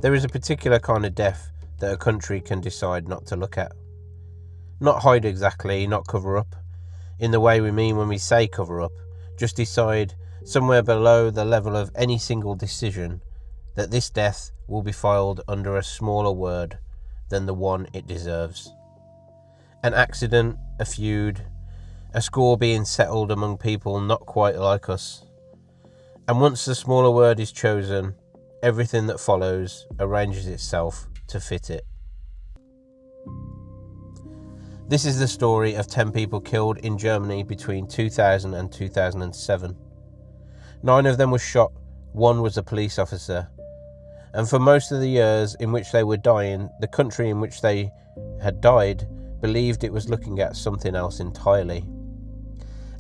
There is a particular kind of death that a country can decide not to look at. Not hide exactly, not cover up, in the way we mean when we say cover up, just decide somewhere below the level of any single decision that this death will be filed under a smaller word than the one it deserves. An accident, a feud, a score being settled among people not quite like us. And once the smaller word is chosen, everything that follows arranges itself to fit it. This is the story of 10 people killed in Germany between 2000 and 2007. 9 of them were shot, 1 was a police officer. And for most of the years in which they were dying, the country in which they had died believed it was looking at something else entirely.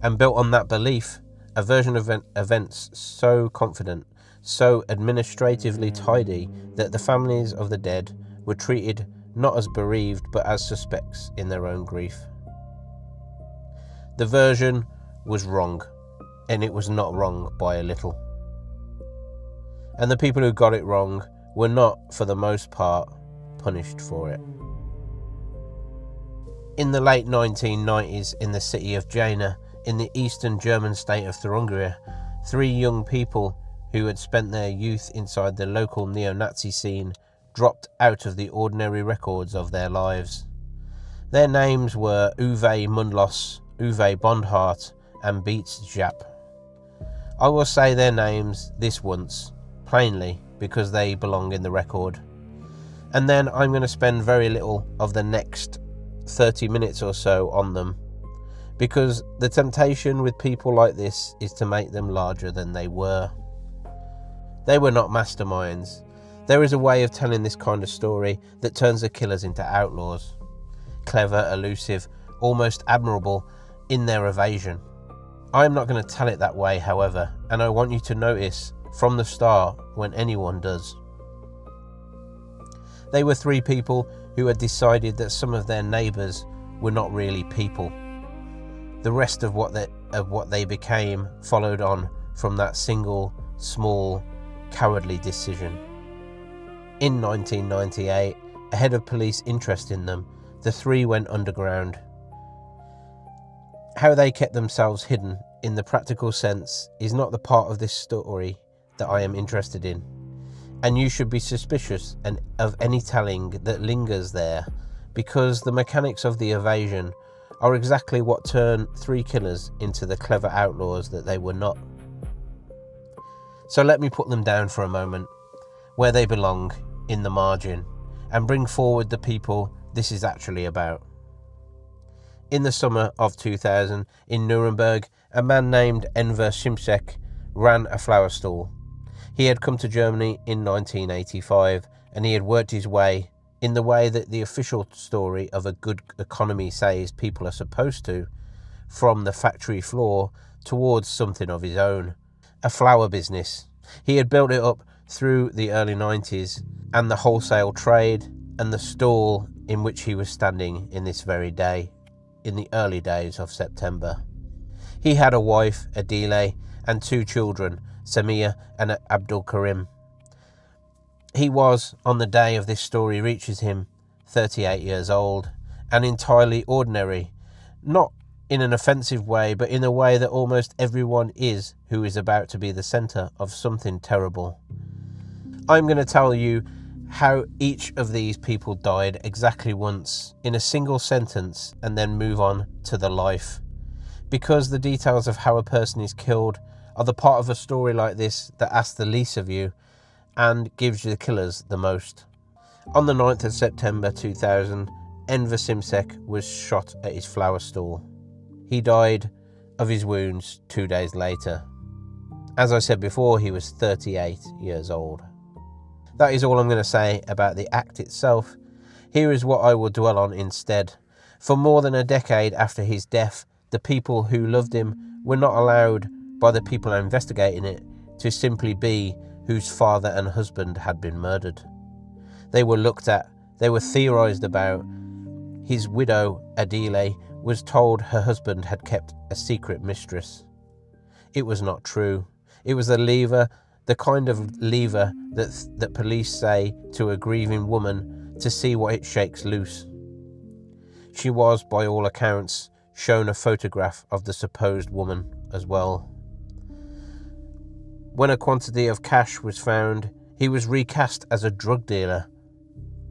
And built on that belief, a version of events so confident, so administratively tidy that the families of the dead were treated not as bereaved but as suspects in their own grief. The version was wrong, and it was not wrong by a little. And the people who got it wrong were not, for the most part, punished for it. In the late 1990s, in the city of Jena, in the eastern German state of Thuringia, 3 young people who had spent their youth inside the local neo-Nazi scene dropped out of the ordinary records of their lives. Their names were Uwe Mundlos, Uwe Bondhart, and Beate Zschäpe. I will say their names this once, plainly, because they belong in the record. And then I'm going to spend very little of the next 30 minutes or so on them, because the temptation with people like this is to make them larger than they were. They were not masterminds. There is a way of telling this kind of story that turns the killers into outlaws. Clever, elusive, almost admirable in their evasion. I am not going to tell it that way, however, and I want you to notice from the start when anyone does. They were 3 people who had decided that some of their neighbours were not really people. The rest of what they became followed on from that single, small, cowardly decision. In 1998, ahead of police interest in them, the 3 went underground. How they kept themselves hidden in the practical sense is not the part of this story that I am interested in, and you should be suspicious of any telling that lingers there, because the mechanics of the evasion are exactly what turn 3 killers into the clever outlaws that they were not. So let me put them down for a moment, where they belong, in the margin, and bring forward the people this is actually about. In the summer of 2000, in Nuremberg, a man named Enver Şimşek ran a flower stall. He had come to Germany in 1985, and he had worked his way, in the way that the official story of a good economy says people are supposed to, from the factory floor towards something of his own, a flower business. He had built it up through the early 90s, and the wholesale trade, and the stall in which he was standing in this very day, in the early days of September. He had a wife, Adile, and 2 children, Samir and Abdul Karim. He was, on the day of this story reaches him, 38 years old, and entirely ordinary, not in an offensive way, but in a way that almost everyone is who is about to be the centre of something terrible. I'm going to tell you how each of these people died exactly once, in a single sentence, and then move on to the life. Because the details of how a person is killed are the part of a story like this that asks the least of you and gives the killers the most. On the 9th of September 2000, Enver Şimşek was shot at his flower stall. He died of his wounds 2 days later. As I said before, he was 38 years old. That is all I'm going to say about the act itself. Here is what I will dwell on instead. For more than a decade after his death, the people who loved him were not allowed by the people investigating it to simply be whose father and husband had been murdered. They were looked at, they were theorised about. His widow, Adile, was told her husband had kept a secret mistress. It was not true. It was the lever the kind of lever that police say to a grieving woman to see what it shakes loose. She was, by all accounts, shown a photograph of the supposed woman as well. When a quantity of cash was found, he was recast as a drug dealer.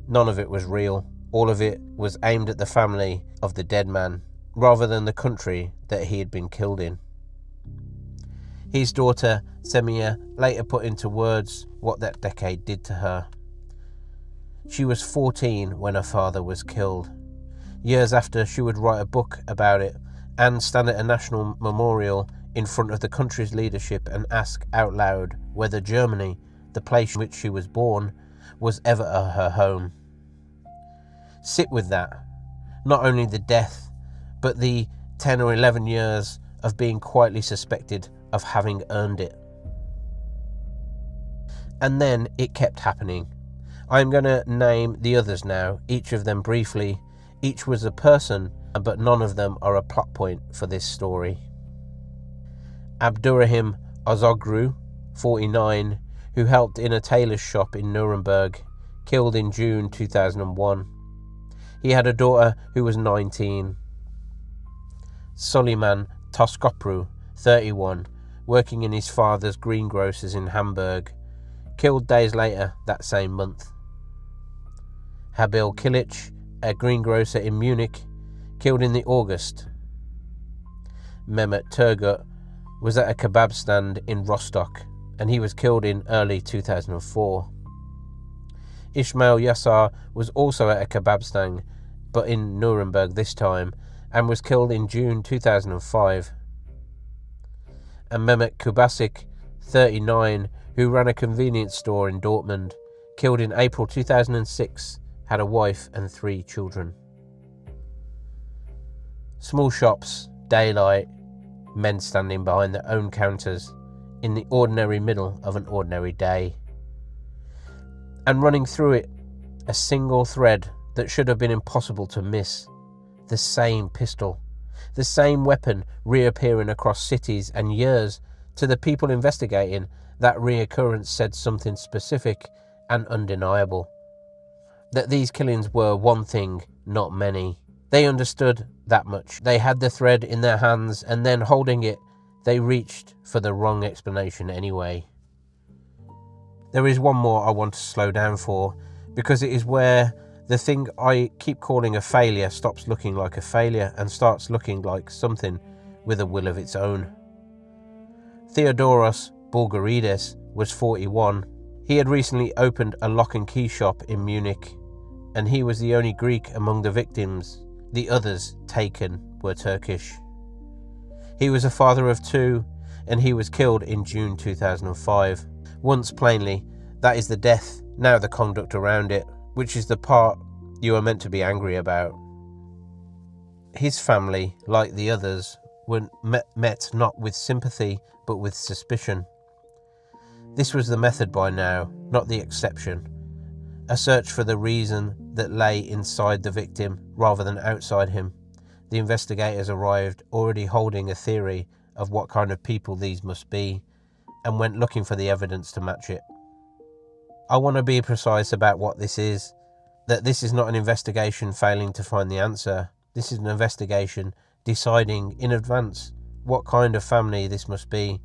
None of it was real. All of it was aimed at the family of the dead man, rather than the country that he had been killed in. His daughter, Semia, later put into words what that decade did to her. She was 14 when her father was killed. Years after, she would write a book about it and stand at a national memorial in front of the country's leadership and ask out loud whether Germany, the place in which she was born, was ever her home. Sit with that. Not only the death, but the 10 or 11 years of being quietly suspected of having earned it. And then it kept happening. I'm going to name the others now, each of them briefly. Each was a person, but none of them are a plot point for this story. Abdurrahim Azoglu, 49, who helped in a tailor's shop in Nuremberg, killed in June 2001. He had a daughter who was 19. Suleiman Toskopru, 31, working in his father's greengrocers in Hamburg, killed days later that same month. Habil Kilic, a greengrocer in Munich, killed in the August. Mehmet Turgut was at a kebab stand in Rostock, and he was killed in early 2004. Ismail Yassar was also at a kebab stand, but in Nuremberg this time, and was killed in June 2005. And Mehmet Kubasik, 39, who ran a convenience store in Dortmund, killed in April 2006, had a wife and 3 children. Small shops, daylight, men standing behind their own counters in the ordinary middle of an ordinary day. And running through it, a single thread that should have been impossible to miss. The same pistol, the same weapon reappearing across cities and years. To the people investigating, that reoccurrence said something specific and undeniable. That these killings were one thing, not many. They understood that much. They had the thread in their hands, and then holding it, they reached for the wrong explanation anyway. There is one more I want to slow down for, because it is where the thing I keep calling a failure stops looking like a failure and starts looking like something with a will of its own. Theodoros Bulgarides was 41. He had recently opened a lock and key shop in Munich, and he was the only Greek among the victims. The others taken were Turkish. He was a father of 2, and he was killed in June 2005. Once plainly, that is the death, now the conduct around it, which is the part you are meant to be angry about. His family, like the others, were met not with sympathy, but with suspicion. This was the method by now, not the exception. A search for the reason that lay inside the victim rather than outside him. The investigators arrived already holding a theory of what kind of people these must be, and went looking for the evidence to match it. I want to be precise about what this is, that this is not an investigation failing to find the answer. This is an investigation deciding in advance what kind of family this must be,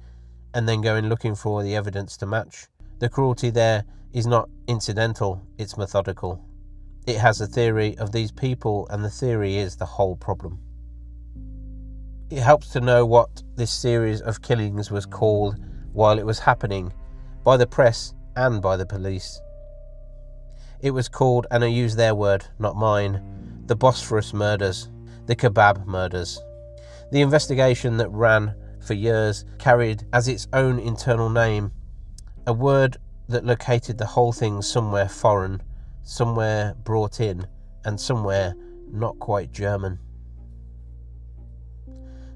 and then going looking for the evidence to match. The cruelty there is not incidental, it's methodical. It has a theory of these people, and the theory is the whole problem. It helps to know what this series of killings was called while it was happening, by the press and by the police. It was called, and I use their word, not mine, the Bosphorus murders, the kebab murders. The investigation that ran for years carried as its own internal name a word that located the whole thing somewhere foreign, somewhere brought in, and somewhere not quite German.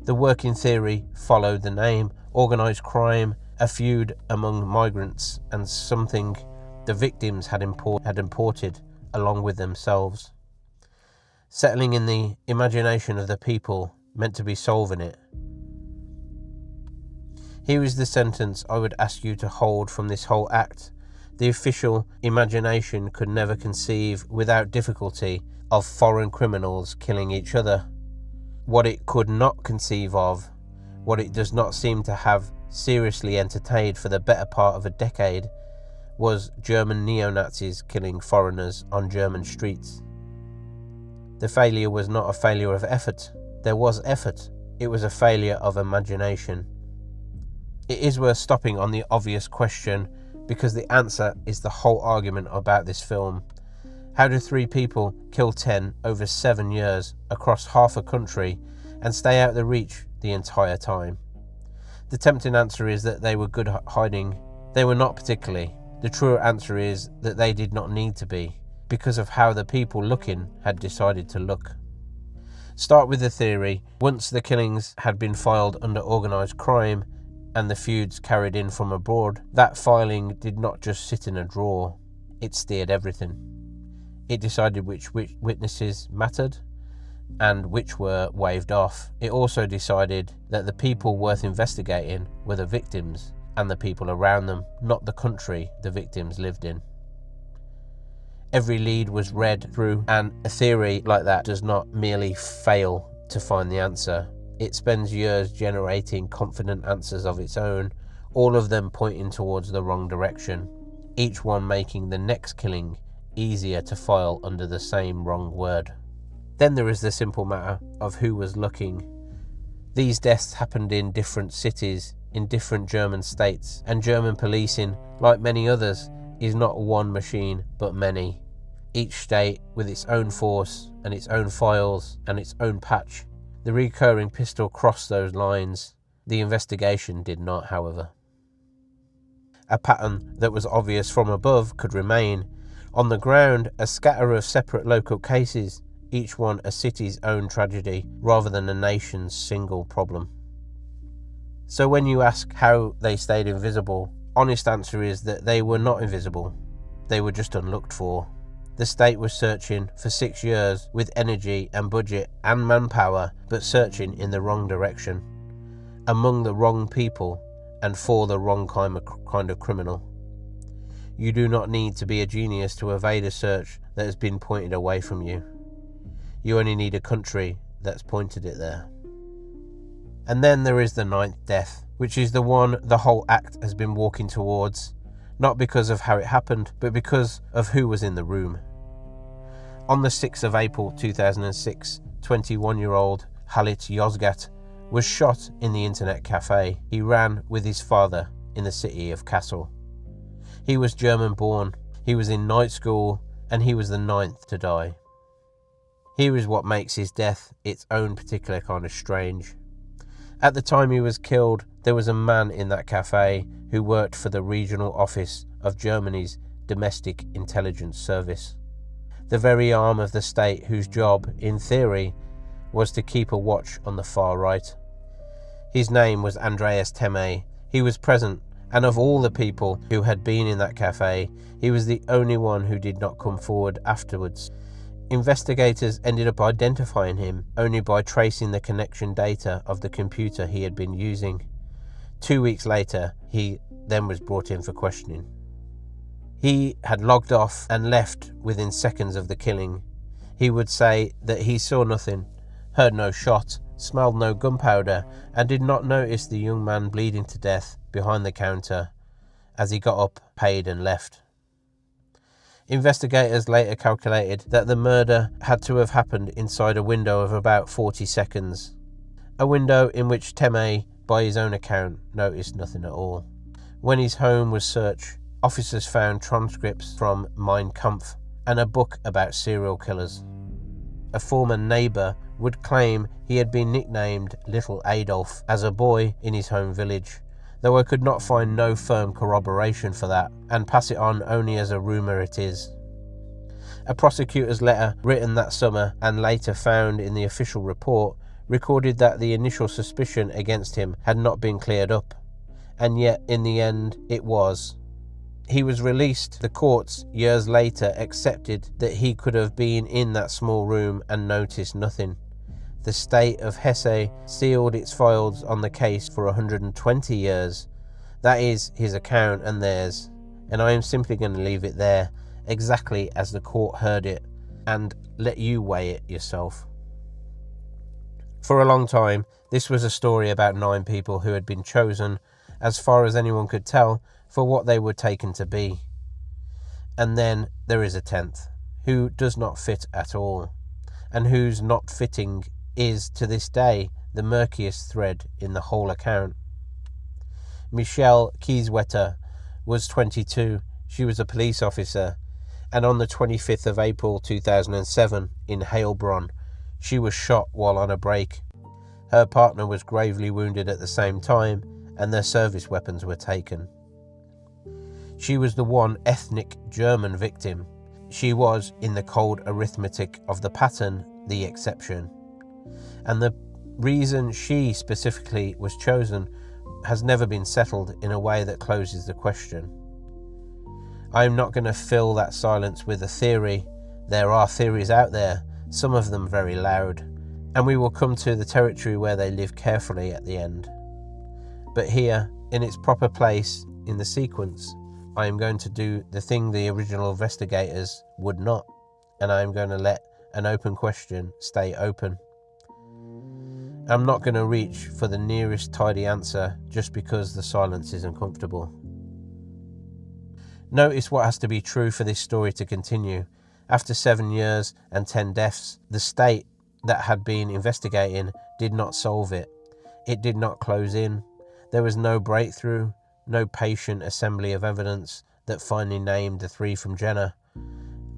The working theory followed the name: organised crime, a feud among migrants, and something the victims had imported along with themselves, settling in the imagination of the people meant to be solving it. Here is the sentence I would ask you to hold from this whole act. The official imagination could never conceive without difficulty of foreign criminals killing each other. What it could not conceive of, what it does not seem to have seriously entertained for the better part of a decade, was German neo-Nazis killing foreigners on German streets. The failure was not a failure of effort. There was effort. It was a failure of imagination. It is worth stopping on the obvious question, because the answer is the whole argument about this film. How do 3 people kill 10 over 7 years across half a country and stay out of the reach the entire time? The tempting answer is that they were good at hiding. They were not particularly. The truer answer is that they did not need to be, because of how the people looking had decided to look. Start with the theory. Once the killings had been filed under organised crime and the feuds carried in from abroad, that filing did not just sit in a drawer. It steered everything. It decided which witnesses mattered and which were waved off. It also decided that the people worth investigating were the victims and the people around them, not the country the victims lived in. Every lead was read through, and a theory like that does not merely fail to find the answer. It spends years generating confident answers of its own, all of them pointing towards the wrong direction, each one making the next killing easier to file under the same wrong word. Then there is the simple matter of who was looking. These deaths happened in different cities, in different German states, and German policing, like many others, is not one machine but many. Each state with its own force and its own files and its own patch. The recurring pistol crossed those lines. The investigation did not, however. A pattern that was obvious from above could remain. On the ground, a scatter of separate local cases, each one a city's own tragedy, rather than a nation's single problem. So when you ask how they stayed invisible, honest answer is that they were not invisible. They were just unlooked for. The state was searching for 6 years with energy and budget and manpower, but searching in the wrong direction, among the wrong people and for the wrong kind of criminal. You do not need to be a genius to evade a search that has been pointed away from you. You only need a country that's pointed it there. And then there is the 9th death, which is the one the whole act has been walking towards, not because of how it happened, but because of who was in the room. On the 6th of April 2006, 21-year-old Halit Yozgat was shot in the internet cafe he ran with his father in the city of Kassel. He was German-born, he was in night school, and he was the 9th to die. Here is what makes his death its own particular kind of strange. At the time he was killed, there was a man in that cafe who worked for the regional office of Germany's Domestic Intelligence Service, the very arm of the state whose job, in theory, was to keep a watch on the far right. His name was Andreas Temme. He was present, and of all the people who had been in that cafe, he was the only one who did not come forward afterwards. Investigators ended up identifying him only by tracing the connection data of the computer he had been using. 2 weeks later, he then was brought in for questioning. He had logged off and left within seconds of the killing. He would say that he saw nothing, heard no shot, smelled no gunpowder, and did not notice the young man bleeding to death behind the counter as he got up, paid and left. Investigators later calculated that the murder had to have happened inside a window of about 40 seconds, a window in which Temme, by his own account, noticed nothing at all. When his home was searched, officers found transcripts from Mein Kampf and a book about serial killers. A former neighbour would claim he had been nicknamed Little Adolf as a boy in his home village, though I could not find no firm corroboration for that, and pass it on only as a rumour it is. A prosecutor's letter written that summer and later found in the official report recorded that the initial suspicion against him had not been cleared up, and yet in the end it was. He was released. The courts years later accepted that he could have been in that small room and noticed nothing. the state of Hesse sealed its files on the case for 120 years. That is his account and theirs, and I am simply going to leave it there, exactly as the court heard it, and let you weigh it yourself. For a long time, this was a story about 9 people who had been chosen, as far as anyone could tell, for what they were taken to be. And then there is a 10th, who does not fit at all, and whose not fitting is, to this day, the murkiest thread in the whole account. Michelle Kieswetter was 22. She was a police officer, and on the 25th of April 2007 in Heilbronn, she was shot while on a break. Her partner was gravely wounded at the same time, and their service weapons were taken. She was the one ethnic German victim. She was, in the cold arithmetic of the pattern, the exception. And the reason she specifically was chosen has never been settled in a way that closes the question. I am not going to fill that silence with a theory. There are theories out there, some of them very loud, and we will come to the territory where they live carefully at the end. But here, in its proper place in the sequence, I am going to do the thing the original investigators would not, and I am going to let an open question stay open. I'm not going to reach for the nearest tidy answer just because the silence is uncomfortable. Notice what has to be true for this story to continue. After 7 years and 10 deaths, the state that had been investigating did not solve it. It did not close in. There was no breakthrough, no patient assembly of evidence that finally named the 3 from Jena.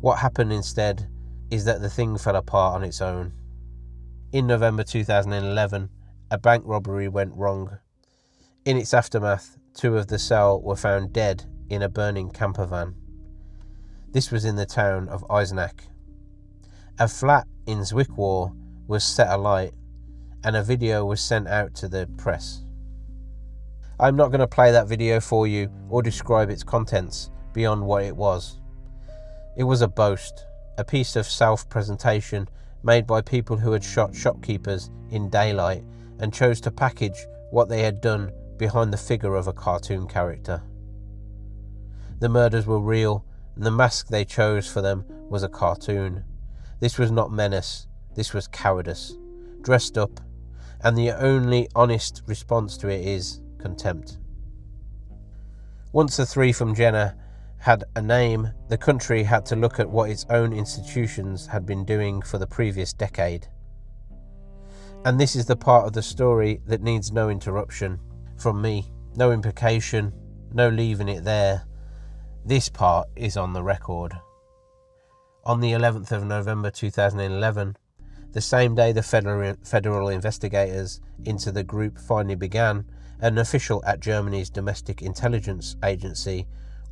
What happened instead is that the thing fell apart on its own. In November 2011, a bank robbery went wrong. In its aftermath, 2 of the cell were found dead in a burning camper van. This was in the town of Eisenach. A flat in Zwickau was set alight, and a video was sent out to the press. I'm not going to play that video for you or describe its contents beyond what it was. It was a boast, a piece of self-presentation made by people who had shot shopkeepers in daylight and chose to package what they had done behind the figure of a cartoon character. The murders were real, and the mask they chose for them was a cartoon. This was not menace, this was cowardice, dressed up, and the only honest response to it is contempt. Once the 3 from Jena had a name, the country had to look at what its own institutions had been doing for the previous decade. And this is the part of the story that needs no interruption from me, no implication, no leaving it there. This part is on the record. On the 11th of November 2011, the same day the federal investigators into the group finally began, an official at Germany's Domestic Intelligence Agency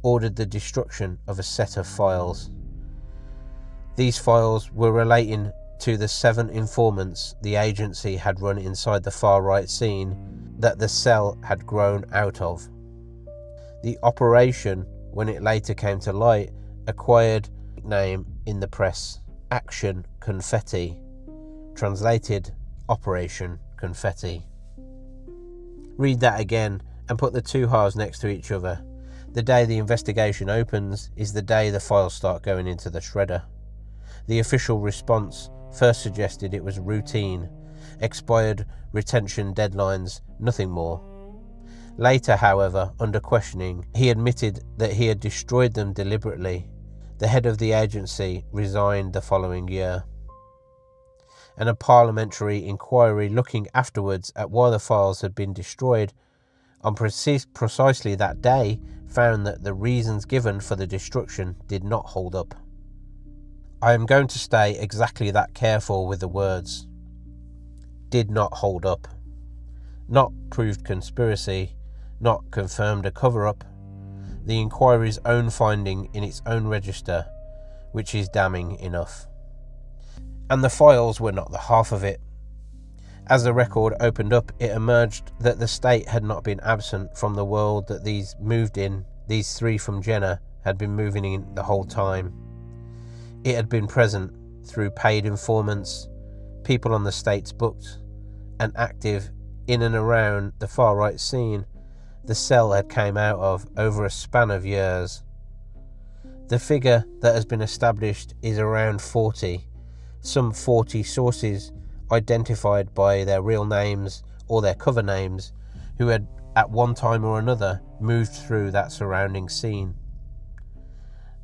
ordered the destruction of a set of files. These files were relating to the 7 informants the agency had run inside the far-right scene that the cell had grown out of. The operation, when it later came to light, acquired a nickname in the press, Action Confetti, translated Operation Confetti. Read that again and put the 2 halves next to each other. The day the investigation opens is the day the files start going into the shredder. The official response first suggested it was routine, expired retention deadlines, nothing more. Later, however, under questioning, he admitted that he had destroyed them deliberately. The head of the agency resigned the following year. And a parliamentary inquiry looking afterwards at why the files had been destroyed on precisely that day found that the reasons given for the destruction did not hold up. I am going to stay exactly that careful with the words. Did not hold up. Not proved conspiracy, not confirmed a cover-up. The inquiry's own finding in its own register, which is damning enough. And the files were not the half of it. As the record opened up, it emerged that the state had not been absent from the world that these 3 from Jena had been moving in the whole time. It had been present through paid informants, people on the state's books, and active in and around the far-right scene the cell had came out of over a span of years. The figure that has been established is around 40, some 40 sources identified by their real names or their cover names, who had at one time or another moved through that surrounding scene.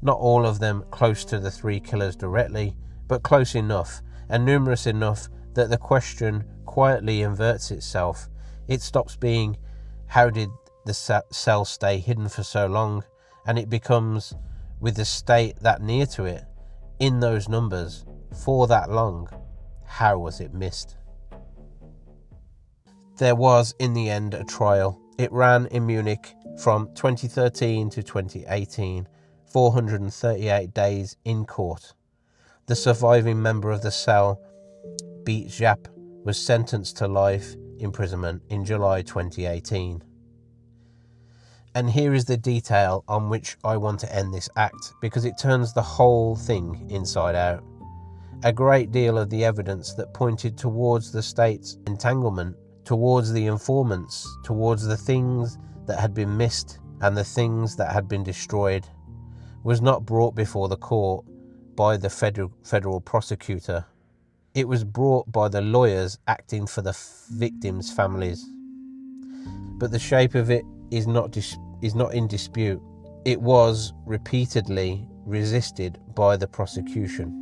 Not all of them close to the three killers directly, but close enough and numerous enough that the question quietly inverts itself. It stops being, how did the cell stay hidden for so long? And it becomes, with the state that near to it, in those numbers, for that long, how was it missed? There was, in the end, a trial. It ran in Munich from 2013 to 2018, 438 days in court. The surviving member of the cell, Beate Zschäpe, was sentenced to life imprisonment in July 2018. And here is the detail on which I want to end this act, because it turns the whole thing inside out. A great deal of the evidence that pointed towards the state's entanglement, towards the informants, towards the things that had been missed and the things that had been destroyed, was not brought before the court by the federal prosecutor. It was brought by the lawyers acting for the victims' families. But the shape of it is not in dispute. It was repeatedly resisted by the prosecution.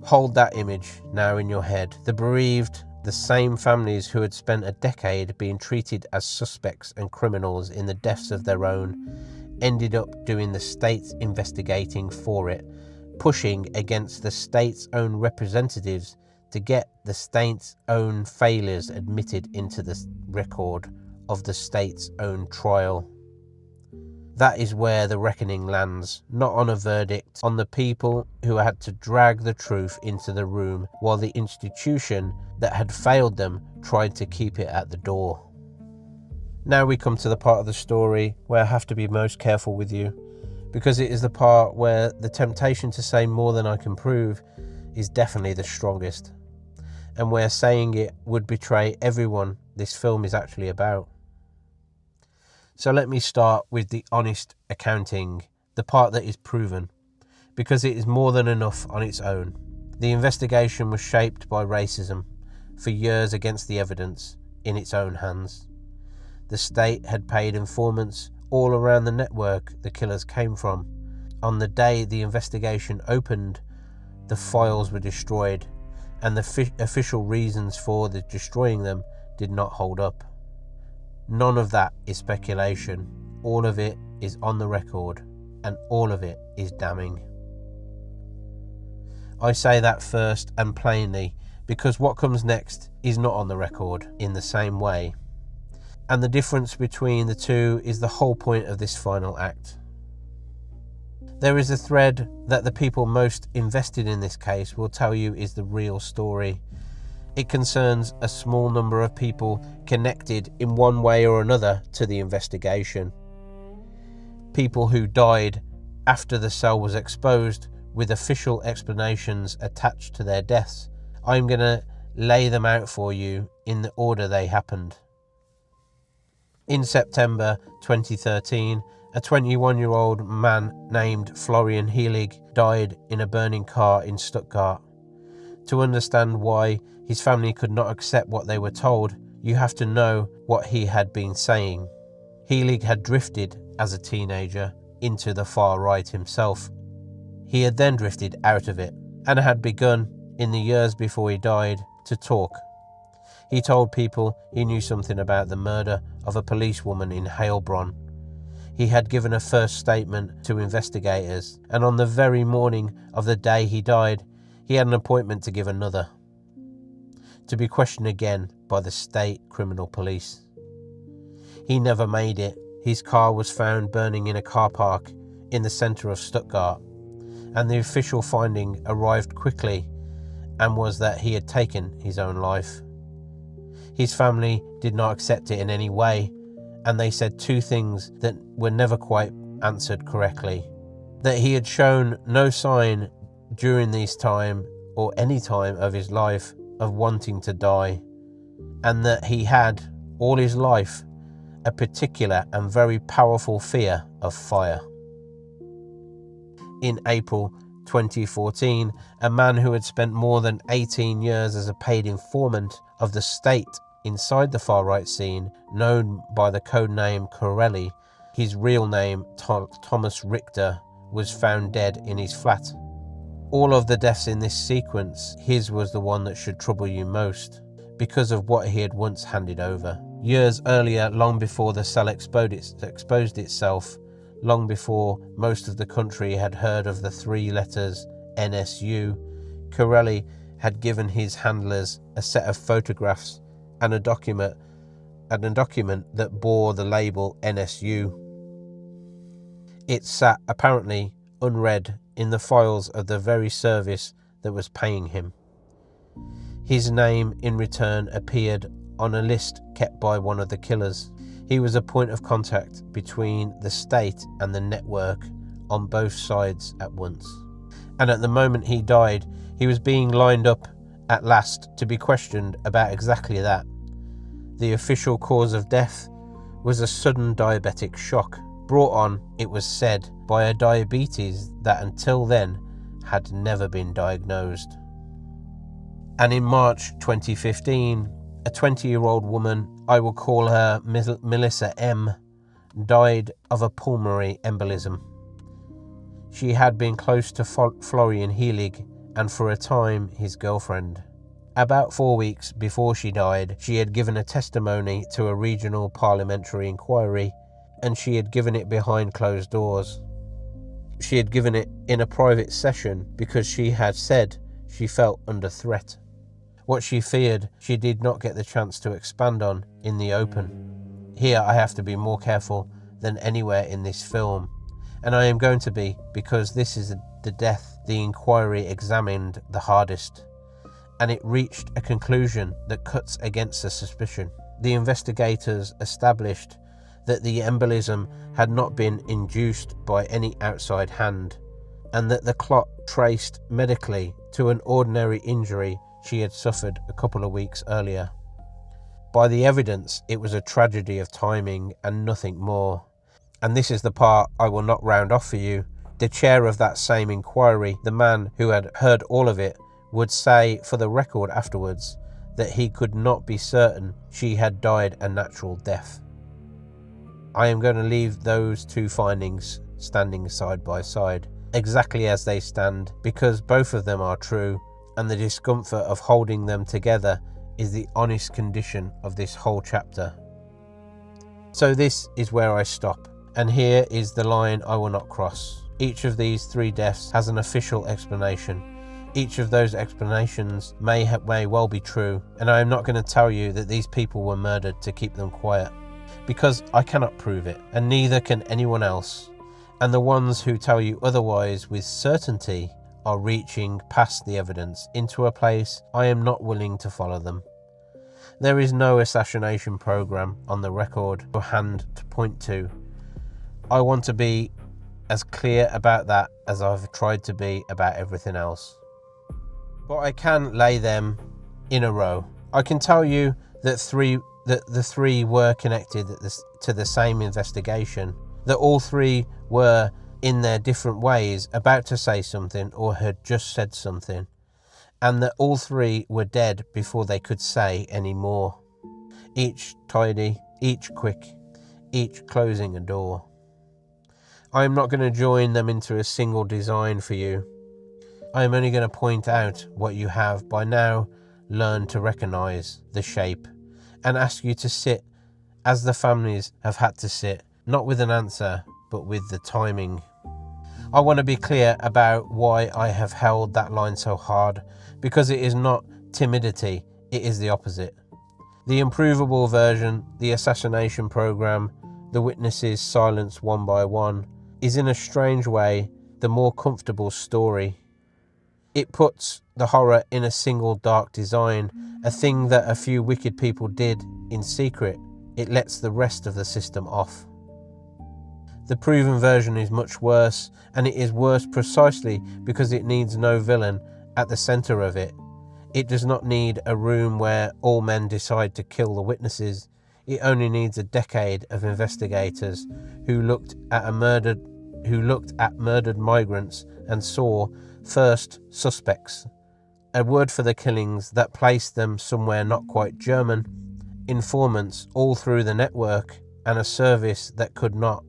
Hold that image now in your head. The bereaved, the same families who had spent a decade being treated as suspects and criminals in the deaths of their own, ended up doing the state's investigating for it, pushing against the state's own representatives to get the state's own failures admitted into the record of the state's own trial. That is where the reckoning lands, not on a verdict, on the people who had to drag the truth into the room while the institution that had failed them tried to keep it at the door. Now we come to the part of the story where I have to be most careful with you, because it is the part where the temptation to say more than I can prove is definitely the strongest, and where saying it would betray everyone this film is actually about. So let me start with the honest accounting, the part that is proven, because it is more than enough on its own. The investigation was shaped by racism for years against the evidence in its own hands. The state had paid informants all around the network the killers came from. On the day the investigation opened, the files were destroyed, and the official reasons for the destroying them did not hold up. None of that is speculation. All of it is on the record, and all of it is damning. I say that first and plainly because what comes next is not on the record in the same way. And the difference between the two is the whole point of this final act. There is a thread that the people most invested in this case will tell you is the real story. It concerns a small number of people connected in one way or another to the investigation. People who died after the cell was exposed with official explanations attached to their deaths. I'm going to lay them out for you in the order they happened. In September 2013, a 21-year-old man named Florian Heilig died in a burning car in Stuttgart. To understand why his family could not accept what they were told, you have to know what he had been saying. Heilig had drifted as a teenager into the far right himself. He had then drifted out of it and had begun, in the years before he died, to talk. He told people he knew something about the murder of a policewoman in Heilbronn. He had given a first statement to investigators, and on the very morning of the day he died, he had an appointment to give another, to be questioned again by the state criminal police. He never made it. His car was found burning in a car park in the centre of Stuttgart, and the official finding arrived quickly and was that he had taken his own life. His family did not accept it in any way, and they said two things that were never quite answered correctly. That he had shown no sign during this time or any time of his life of wanting to die, and that he had, all his life, a particular and very powerful fear of fire. In April 2014, a man who had spent more than 18 years as a paid informant of the state inside the far-right scene, known by the codename Corelli, his real name Thomas Richter, was found dead in his flat. All of the deaths in this sequence, his was the one that should trouble you most, because of what he had once handed over. Years earlier, long before the cell exposed itself, long before most of the country had heard of the three letters NSU, Corelli had given his handlers a set of photographs and a document that bore the label NSU. It sat apparently unread in the files of the very service that was paying him. His name in return appeared on a list kept by one of the killers. He was a point of contact between the state and the network on both sides at once. And at the moment he died, he was being lined up at last to be questioned about exactly that. The official cause of death was a sudden diabetic shock, brought on, it was said, by a diabetes that until then had never been diagnosed. And in March 2015, a 20-year-old woman, I will call her Melissa M., died of a pulmonary embolism. She had been close to Florian Helig and for a time his girlfriend. About 4 weeks before she died, she had given a testimony to a regional parliamentary inquiry, and she had given it behind closed doors. She had given it in a private session because she had said she felt under threat. What she feared, she did not get the chance to expand on in the open. Here I have to be more careful than anywhere in this film, and I am going to be, because this is the death the inquiry examined the hardest, and it reached a conclusion that cuts against the suspicion. The investigators established that the embolism had not been induced by any outside hand, and that the clot traced medically to an ordinary injury she had suffered a couple of weeks earlier. By the evidence, it was a tragedy of timing and nothing more. And this is the part I will not round off for you. The chair of that same inquiry, the man who had heard all of it, would say for the record afterwards that he could not be certain she had died a natural death. I am going to leave those two findings standing side by side, exactly as they stand, because both of them are true, and the discomfort of holding them together is the honest condition of this whole chapter. So this is where I stop, and here is the line I will not cross. Each of these three deaths has an official explanation. Each of those explanations may well be true, and I am not going to tell you that these people were murdered to keep them quiet, because I cannot prove it, and neither can anyone else, and the ones who tell you otherwise with certainty are reaching past the evidence into a place I am not willing to follow them. There is no assassination program on the record or hand to point to. I want to be as clear about that as I've tried to be about everything else. But I can lay them in a row. I can tell you that the three were connected to the same investigation, that all three were in their different ways about to say something or had just said something, and that all three were dead before they could say any more. Each tidy, each quick, each closing a door. I am not going to join them into a single design for you. I am only going to point out what you have by now learned to recognise, the shape, and ask you to sit as the families have had to sit, not with an answer, but with the timing. I want to be clear about why I have held that line so hard, because it is not timidity, it is the opposite. The improvable version, the assassination program, the witnesses silenced one by one, is in a strange way the more comfortable story. It puts the horror in a single dark design, a thing that a few wicked people did in secret. It lets the rest of the system off. The proven version is much worse, and it is worse precisely because it needs no villain at the centre of it. It does not need a room where all men decide to kill the witnesses. It only needs a decade of investigators who looked at murdered migrants and saw first suspects, a word for the killings that placed them somewhere not quite German, informants all through the network, and a service that could not,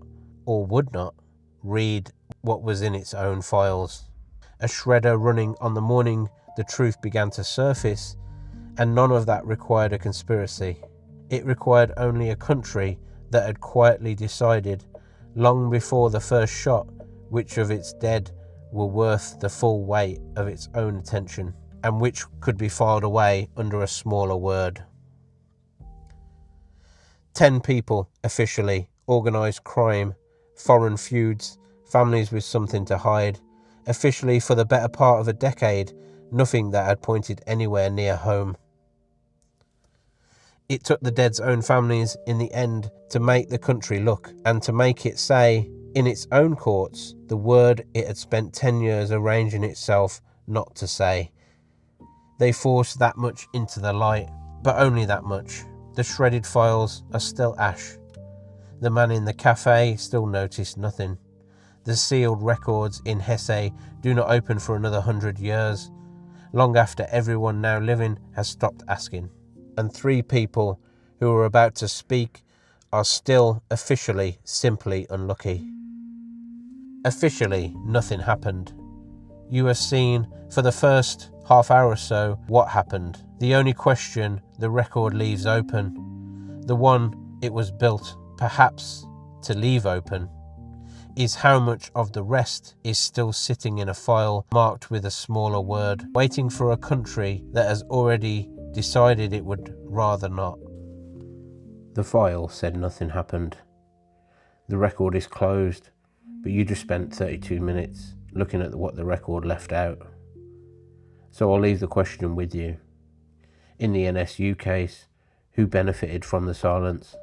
or would not, read what was in its own files. A shredder running on the morning the truth began to surface, and none of that required a conspiracy. It required only a country that had quietly decided, long before the first shot, which of its dead were worth the full weight of its own attention, and which could be filed away under a smaller word. 10 people, officially, organised crime, foreign feuds, families with something to hide. Officially, for the better part of a decade, nothing that had pointed anywhere near home. It took the dead's own families, in the end, to make the country look, and to make it say, in its own courts, the word it had spent 10 years arranging itself not to say. They forced that much into the light, but only that much. The shredded files are still ash. The man in the cafe still noticed nothing. The sealed records in Hesse do not open for another 100 years, long after everyone now living has stopped asking. And 3 people who are about to speak are still officially simply unlucky. Officially, nothing happened. You have seen, for the first half hour or so, what happened. The only question the record leaves open, the one it was built, perhaps, to leave open, is how much of the rest is still sitting in a file marked with a smaller word, waiting for a country that has already decided it would rather not. The file said nothing happened. The record is closed, but you just spent 32 minutes looking at what the record left out. So I'll leave the question with you. In the NSU case, who benefited from the silence?